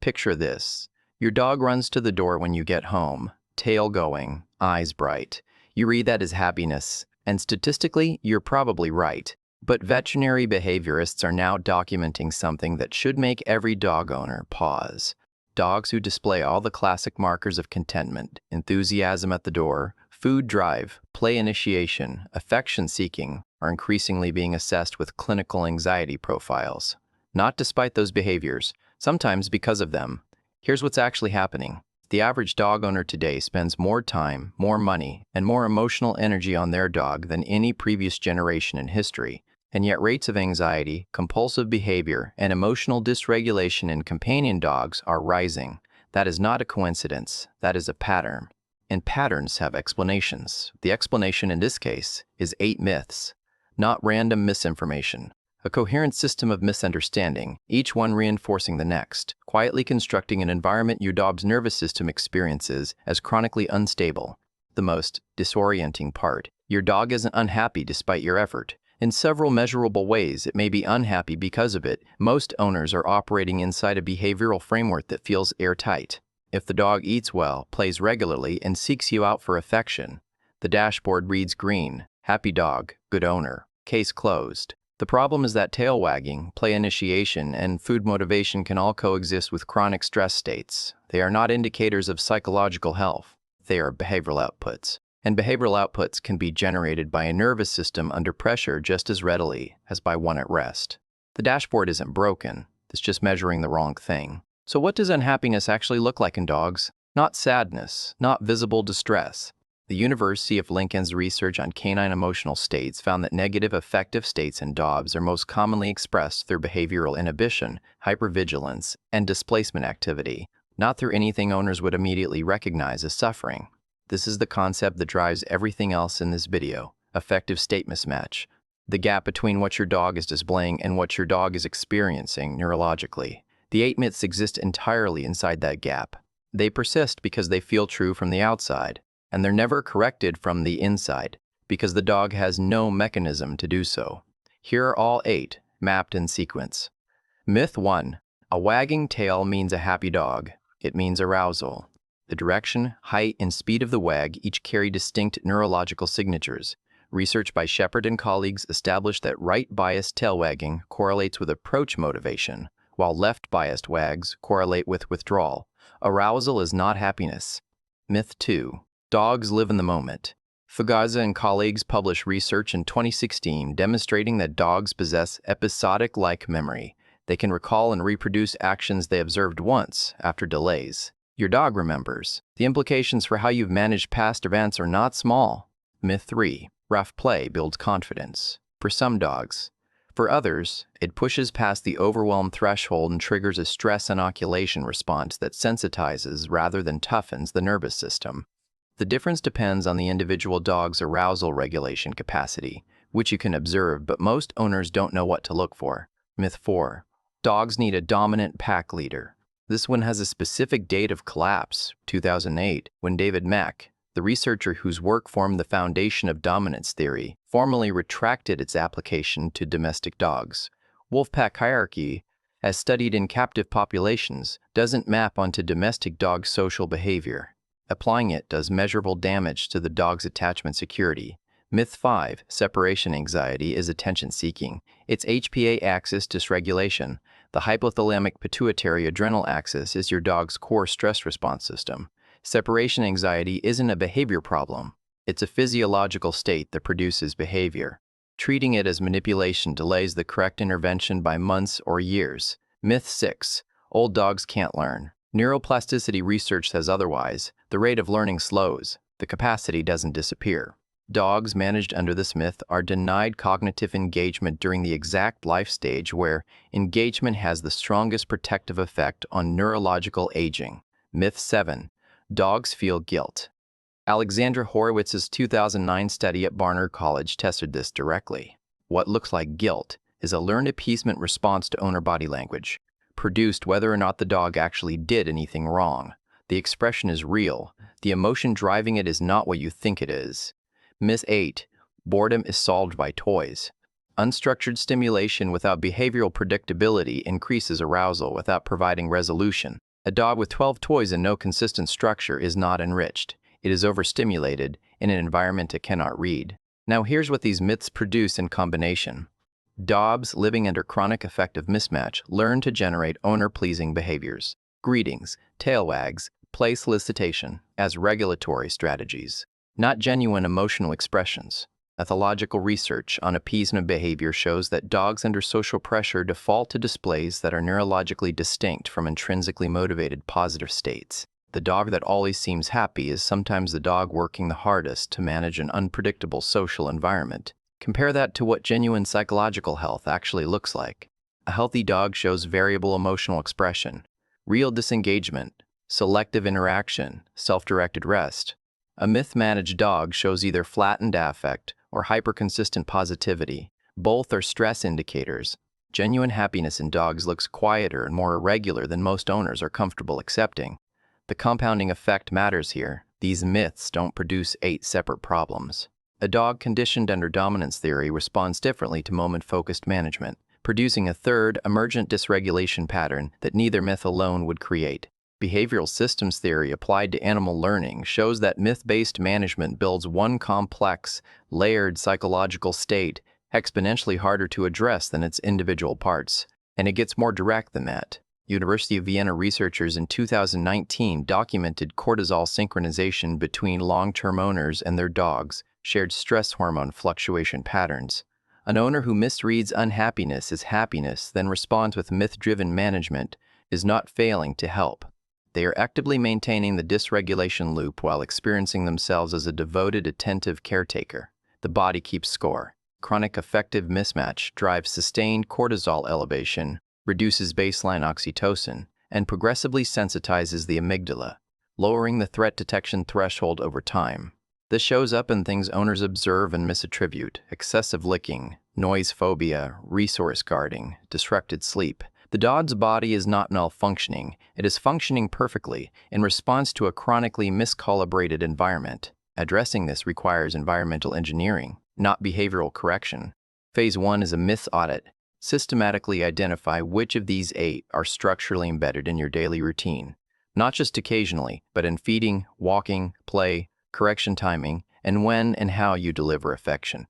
Picture this. Your dog runs to the door when you get home, tail going, eyes bright. You read that as happiness, and statistically, you're probably right. But veterinary behaviorists are now documenting something that should make every dog owner pause. Dogs who display all the classic markers of contentment, enthusiasm at the door, food drive, play initiation, affection seeking, are increasingly being assessed with clinical anxiety profiles. Not despite those behaviors, sometimes because of them. Here's what's actually happening. The average dog owner today spends more time, more money, and more emotional energy on their dog than any previous generation in history. And yet rates of anxiety, compulsive behavior, and emotional dysregulation in companion dogs are rising. That is not a coincidence. That is a pattern. And patterns have explanations. The explanation in this case is 8 myths, not random misinformation. A coherent system of misunderstanding, each one reinforcing the next, quietly constructing an environment your dog's nervous system experiences as chronically unstable. The most disorienting part: your dog isn't unhappy despite your effort. In several measurable ways, it may be unhappy because of it. Most owners are operating inside a behavioral framework that feels airtight. If the dog eats well, plays regularly, and seeks you out for affection, the dashboard reads green. Happy dog, good owner. Case closed. The problem is that tail wagging, play initiation, and food motivation can all coexist with chronic stress states. They are not indicators of psychological health. They are behavioral outputs. And behavioral outputs can be generated by a nervous system under pressure just as readily as by one at rest. The dashboard isn't broken. It's just measuring the wrong thing. So what does unhappiness actually look like in dogs? Not sadness, not visible distress. The University of Lincoln's research on canine emotional states found that negative affective states in dogs are most commonly expressed through behavioral inhibition, hypervigilance, and displacement activity, not through anything owners would immediately recognize as suffering. This is the concept that drives everything else in this video: affective state mismatch, the gap between what your dog is displaying and what your dog is experiencing neurologically. The 8 myths exist entirely inside that gap. They persist because they feel true from the outside, and they're never corrected from the inside, because the dog has no mechanism to do so. Here are all 8, mapped in sequence. Myth 1. A wagging tail means a happy dog. It means arousal. The direction, height, and speed of the wag each carry distinct neurological signatures. Research by Shepard and colleagues established that right-biased tail wagging correlates with approach motivation, while left-biased wags correlate with withdrawal. Arousal is not happiness. Myth 2. Dogs live in the moment. Fugaza and colleagues published research in 2016 demonstrating that dogs possess episodic-like memory. They can recall and reproduce actions they observed once after delays. Your dog remembers. The implications for how you've managed past events are not small. Myth 3. Rough play builds confidence. For some dogs. For others, it pushes past the overwhelm threshold and triggers a stress inoculation response that sensitizes rather than toughens the nervous system. The difference depends on the individual dog's arousal regulation capacity, which you can observe, but most owners don't know what to look for. Myth 4. Dogs need a dominant pack leader. This one has a specific date of collapse, 2008, when David Mack, the researcher whose work formed the foundation of dominance theory, formally retracted its application to domestic dogs. Wolf-pack hierarchy, as studied in captive populations, doesn't map onto domestic dog social behavior. Applying it does measurable damage to the dog's attachment security. Myth 5. Separation anxiety is attention-seeking. It's HPA axis dysregulation. The hypothalamic pituitary adrenal axis is your dog's core stress response system. Separation anxiety isn't a behavior problem. It's a physiological state that produces behavior. Treating it as manipulation delays the correct intervention by months or years. Myth 6. Old dogs can't learn. Neuroplasticity research says otherwise. The rate of learning slows. The capacity doesn't disappear. Dogs managed under this myth are denied cognitive engagement during the exact life stage where engagement has the strongest protective effect on neurological aging. Myth 7. Dogs feel guilt. Alexandra Horowitz's 2009 study at Barnard College tested this directly. What looks like guilt is a learned appeasement response to owner body language, produced whether or not the dog actually did anything wrong. The expression is real. The emotion driving it is not what you think it is. Myth 8. Boredom is solved by toys. Unstructured stimulation without behavioral predictability increases arousal without providing resolution. A dog with 12 toys and no consistent structure is not enriched. It is overstimulated in an environment it cannot read. Now here's what these myths produce in combination. Dogs living under chronic affective mismatch learn to generate owner-pleasing behaviors. Greetings, tail wags, play solicitation as regulatory strategies, not genuine emotional expressions. Ethological research on appeasement behavior shows that dogs under social pressure default to displays that are neurologically distinct from intrinsically motivated positive states. The dog that always seems happy is sometimes the dog working the hardest to manage an unpredictable social environment. Compare that to what genuine psychological health actually looks like. A healthy dog shows variable emotional expression, real disengagement, selective interaction, self-directed rest. A myth-managed dog shows either flattened affect or hyperconsistent positivity. Both are stress indicators. Genuine happiness in dogs looks quieter and more irregular than most owners are comfortable accepting. The compounding effect matters here. These myths don't produce 8 separate problems. A dog conditioned under dominance theory responds differently to moment-focused management, producing a third, emergent dysregulation pattern that neither myth alone would create. Behavioral systems theory applied to animal learning shows that myth-based management builds one complex, layered psychological state exponentially harder to address than its individual parts. And it gets more direct than that. University of Vienna researchers in 2019 documented cortisol synchronization between long-term owners and their dogs shared stress hormone fluctuation patterns. An owner who misreads unhappiness as happiness, then responds with myth-driven management, is not failing to help. They are actively maintaining the dysregulation loop while experiencing themselves as a devoted, attentive caretaker. The body keeps score. Chronic affective mismatch drives sustained cortisol elevation, reduces baseline oxytocin, and progressively sensitizes the amygdala, lowering the threat detection threshold over time. This shows up in things owners observe and misattribute: excessive licking, noise phobia, resource guarding, disrupted sleep. The dog's body is not malfunctioning, it is functioning perfectly in response to a chronically miscalibrated environment. Addressing this requires environmental engineering, not behavioral correction. Phase 1 is a myth audit. Systematically identify which of these 8 are structurally embedded in your daily routine, not just occasionally, but in feeding, walking, play, correction timing, and when and how you deliver affection.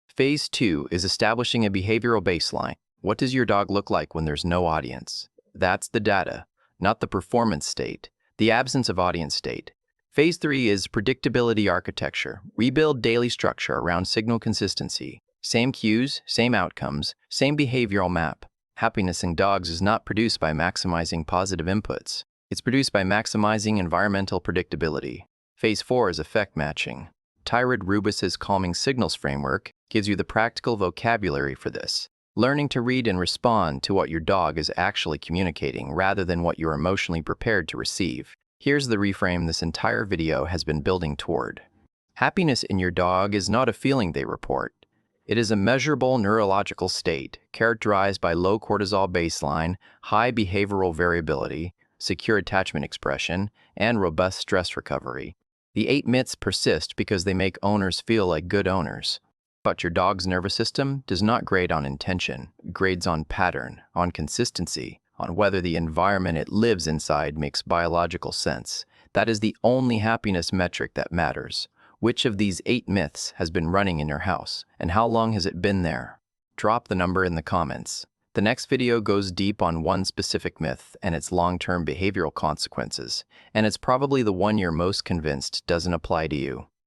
Phase 2 is establishing a behavioral baseline. What does your dog look like when there's no audience? That's the data, not the performance state, the absence of audience state. Phase 3 is predictability architecture. Rebuild daily structure around signal consistency. Same cues, same outcomes, same behavioral map. Happiness in dogs is not produced by maximizing positive inputs. It's produced by maximizing environmental predictability. Phase 4 is effect matching. Tyrod Rubus's calming signals framework gives you the practical vocabulary for this. Learning to read and respond to what your dog is actually communicating rather than what you're emotionally prepared to receive. Here's the reframe this entire video has been building toward. Happiness in your dog is not a feeling they report. It is a measurable neurological state characterized by low cortisol baseline, high behavioral variability, secure attachment expression, and robust stress recovery. The 8 myths persist because they make owners feel like good owners. But your dog's nervous system does not grade on intention. It grades on pattern, on consistency, on whether the environment it lives inside makes biological sense. That is the only happiness metric that matters. Which of these 8 myths has been running in your house, and how long has it been there? Drop the number in the comments. The next video goes deep on one specific myth and its long-term behavioral consequences, and it's probably the one you're most convinced doesn't apply to you.